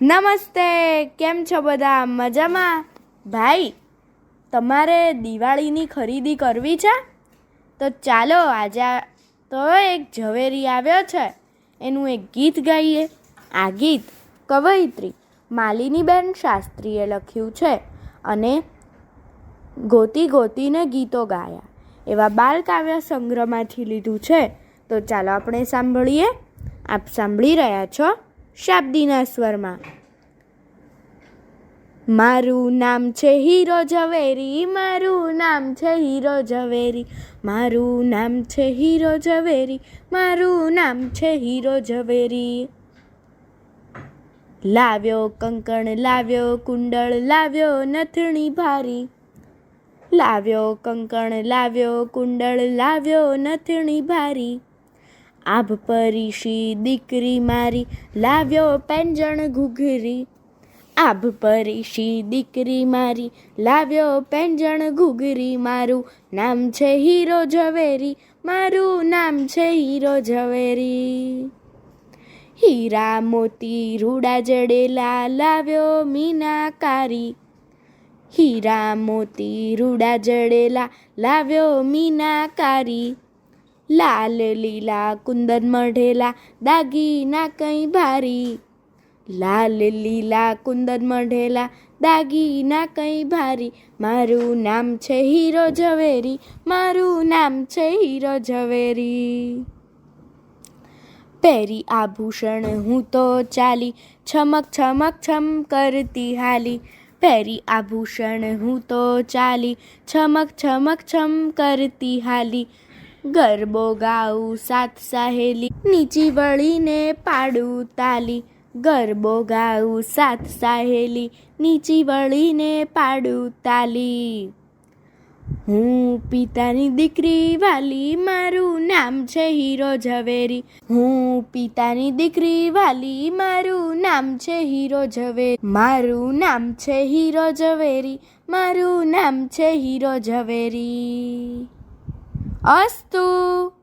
નમસ્તે, કેમ છો બધા? મજામાં? ભાઈ, તમારે દિવાળીની ખરીદી કરવી છે? તો ચાલો આજે તો એક ઝવેરી આવ્યો છે, એનું એક ગીત ગાઈએ. આ ગીત કવયિત્રી માલિનીબેન શાસ્ત્રીએ લખ્યું છે અને ગોતી ગોતીને ગીતો ગાયા એવા બાલકાવ્ય સંગ્રહમાંથી લીધું છે. તો ચાલો આપણે સાંભળીએ. આપ સાંભળી રહ્યા છો શાબ્દીના સ્વરમાં. મારું નામ છે હીરો ઝવેરી, મારું નામ છે હીરો ઝવેરી, મારું નામ છે હીરો ઝવેરી, મારું નામ છે હીરો ઝવેરી. લાવ્યો કંકણ, લાવ્યો કુંડળ, લાવ્યો નથણી ભારી, લાવ્યો કંકણ, લાવ્યો કુંડળ, લાવ્યો નથણી ભારી. આભ પરીશી દીકરી મારી, લાવ્યો પેંજણ ઘૂઘરી, આભ પરીશી દીકરી મારી, લાવ્યો પેંજણ ઘૂઘરી. મારું નામ છે હીરો ઝવેરી, મારું નામ છે હીરો ઝવેરી. હીરા મોતી રૂડા જડેલા, લાવ્યો મીનાકારી, હીરા મોતી રૂડા જડેલા, લાવ્યો મીનાકારી. લાલ લીલા કુંદન મઢેલા, દાગીના કંઈ ભારી, લાલ લીલા કુંદન મઢેલા, દાગીના કંઈ ભારી. મારું નામ છે હીરો ઝવેરી, મારું નામ છે હીરો ઝવેરી. પહેરી આભૂષણ હું તો ચાલી, છમક છમક છમ કરતી હાલી, પહેરી આભૂષણ હું તો ચાલી, છમક છમક છમ કરતી હાલી. ગરબો ગાઉં સાત સાહેલી, નીચી વળીને પાડું તાલી, ગરબો ગાઉં સાત સાહેલી, નીચી વળીને પાડું તાલી. હું પિતાની દીકરી વાલી, મારું નામ છે હીરો ઝવેરી, હું પિતાની દીકરી વાલી, મારું નામ છે હીરો ઝવેરી, મારું નામ છે હીરો ઝવેરી, મારું નામ છે હીરો ઝવેરી. અસ્તુ.